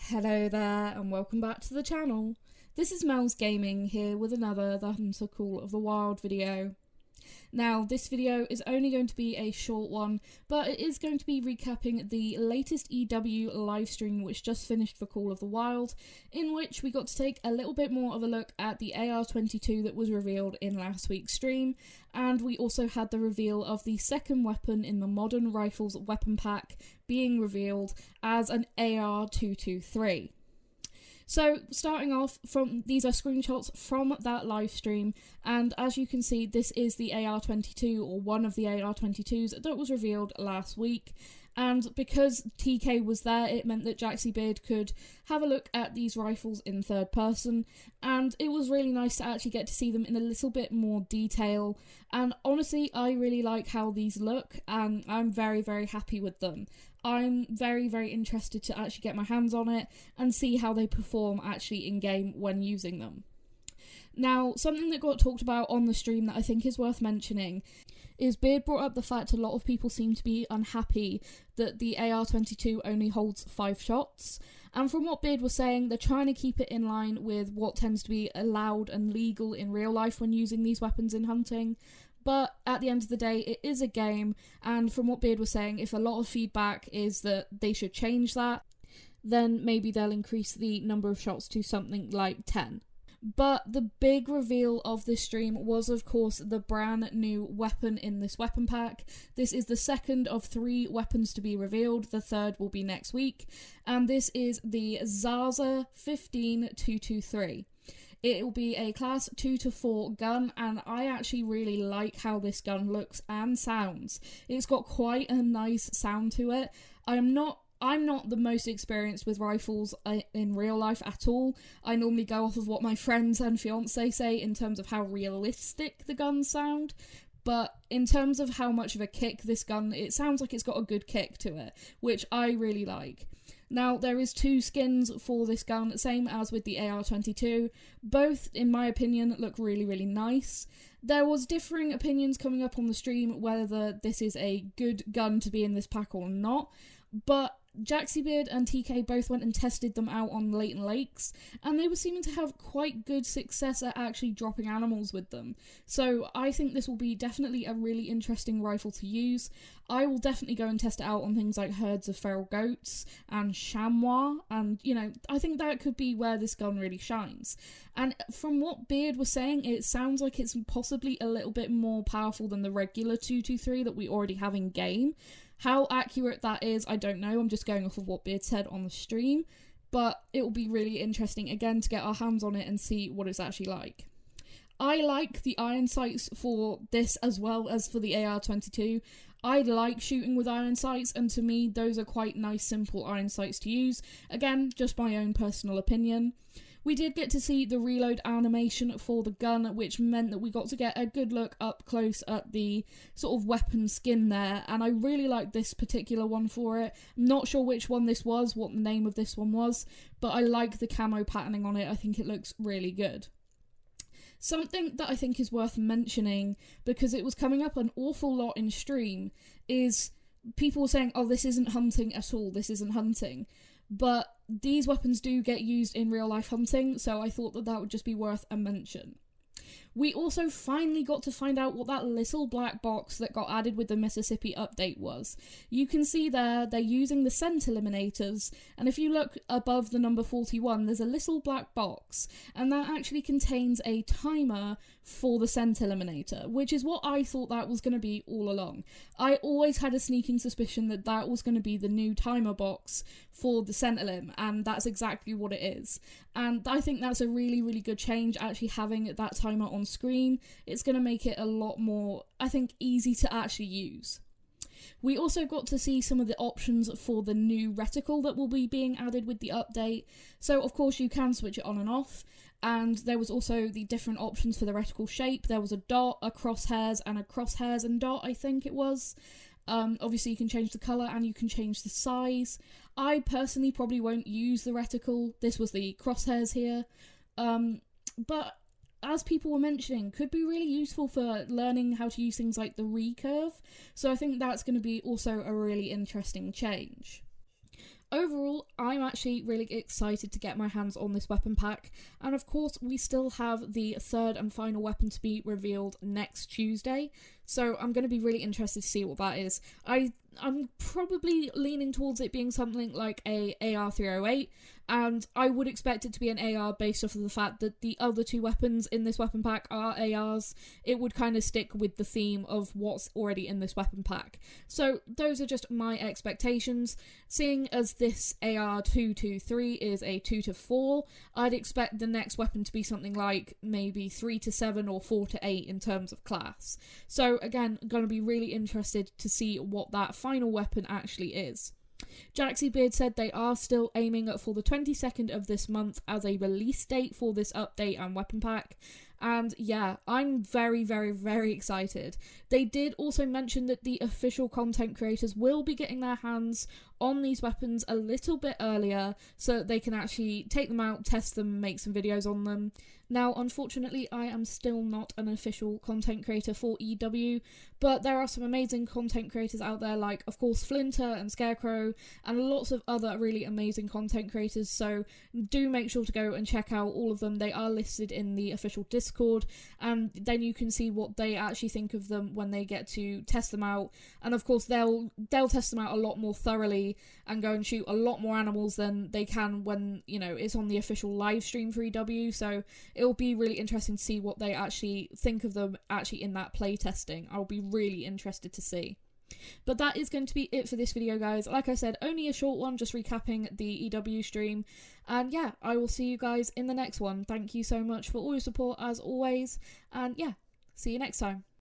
Hello there and welcome back to the channel. This is Mel's Gaming here with another The Hunter Call of the Wild video. Now this video is only going to be a short one, but it is going to be recapping the latest EW livestream which just finished for Call of the Wild, in which we got to take a little bit more of a look at the AR-22 that was revealed in last week's stream, and we also had the reveal of the second weapon in the Modern Rifles weapon pack being revealed as an AR-223. So starting off, these are screenshots from that live stream, and as you can see, this is the AR-22, or one of the AR-22s that was revealed last week. And because TK was there, it meant that Jaxie Beard could have a look at these rifles in third person, and it was really nice to actually get to see them in a little bit more detail. And honestly, I really like how these look, and I'm very, very happy with them. I'm very, very interested to actually get my hands on it and see how they perform actually in-game when using them. Now, something that got talked about on the stream that I think is worth mentioning is Beard brought up the fact a lot of people seem to be unhappy that the AR-22 only holds 5 shots. And from what Beard was saying, they're trying to keep it in line with what tends to be allowed and legal in real life when using these weapons in hunting. But at the end of the day, it is a game, and from what Beard was saying, if a lot of feedback is that they should change that, then maybe they'll increase the number of shots to something like 10. But the big reveal of this stream was, of course, the brand new weapon in this weapon pack. This is the second of 3 weapons to be revealed. The third will be next week. And this is the Zaza 15223. It will be a class 2 to 4 gun, and I actually really like how this gun looks and sounds. It's got quite a nice sound to it. I'm not the most experienced with rifles in real life at all. I normally go off of what my friends and fiance say in terms of how realistic the guns sound. But in terms of how much of a kick this gun, it sounds like it's got a good kick to it, which I really like. Now, there is 2 skins for this gun, same as with the AR-22. Both, in my opinion, look really, really nice. There was differing opinions coming up on the stream whether this is a good gun to be in this pack or not, but Jaxie Beard and TK both went and tested them out on Leighton Lakes, and they were seeming to have quite good success at actually dropping animals with them. So I think this will be definitely a really interesting rifle to use. I will definitely go and test it out on things like herds of feral goats and chamois, and I think that could be where this gun really shines. And from what Beard was saying, it sounds like it's possibly a little bit more powerful than the regular 223 that we already have in game. How accurate that is, I don't know. I'm just going off of what Beard said on the stream, but it will be really interesting again to get our hands on it and see what it's actually like. I like the iron sights for this as well as for the AR-22. I like shooting with iron sights, and to me those are quite nice simple iron sights to use. Again, just my own personal opinion. We did get to see the reload animation for the gun, which meant that we got to get a good look up close at the sort of weapon skin there, and I really like this particular one for it. I'm not sure which one this was, what the name of this one was, but I like the camo patterning on it. I think it looks really good. Something that I think is worth mentioning, because it was coming up an awful lot in stream, is people were saying, oh, this isn't hunting at all, this isn't hunting. But these weapons do get used in real life hunting, so I thought that that would just be worth a mention. We also finally got to find out what that little black box that got added with the Mississippi update was. You can see there, they're using the scent eliminators, and if you look above the number 41, there's a little black box, and that actually contains a timer for the scent eliminator, which is what I thought that was going to be all along. I always had a sneaking suspicion that that was going to be the new timer box for the scent elim, and that's exactly what it is. And I think that's a really, really good change, actually having that timer on screen. It's going to make it a lot more, I think, easy to actually use. We also got to see some of the options for the new reticle that will be being added with the update. So of course you can switch it on and off, and there was also the different options for the reticle shape. There was a dot, a crosshairs, and a crosshairs and dot, I think it was. Obviously you can change the colour and you can change the size. I personally probably won't use the reticle. This was the crosshairs here. But as people were mentioning, could be really useful for learning how to use things like the recurve. So I think that's going to be also a really interesting change. overall, I'm actually really excited to get my hands on this weapon pack, and of course we still have the third and final weapon to be revealed next Tuesday, so I'm going to be really interested to see what that is. I'm probably leaning towards it being something like a AR-308, and I would expect it to be an AR based off of the fact that the other two weapons in this weapon pack are ARs. It would kind of stick with the theme of what's already in this weapon pack. So those are just my expectations. Seeing as this AR-223 is a 2-4, I'd expect the next weapon to be something like maybe 3-7 or 4-8 in terms of class. So again, going to be really interested to see what that final weapon actually is. Jaxie Beard said they are still aiming for the 22nd of this month as a release date for this update and weapon pack. And yeah, I'm very, very, very excited. They did also mention that the official content creators will be getting their hands on these weapons a little bit earlier so that they can actually take them out, test them, make some videos on them. Now, unfortunately, I am still not an official content creator for EW, but there are some amazing content creators out there like, of course, Flinter and Scarecrow, and lots of other really amazing content creators, so do make sure to go and check out all of them. They are listed in the official Discord, and then you can see what they actually think of them when they get to test them out, and of course they'll test them out a lot more thoroughly and go and shoot a lot more animals than they can when, you know, it's on the official live stream for EW, so it'll be really interesting to see what they actually think of them actually in that play testing. I'll be really interested to see. But that is going to be it for this video, guys. Like I said, only a short one, just recapping the EW stream. And yeah, I will see you guys in the next one. Thank you so much for all your support as always. And yeah, see you next time.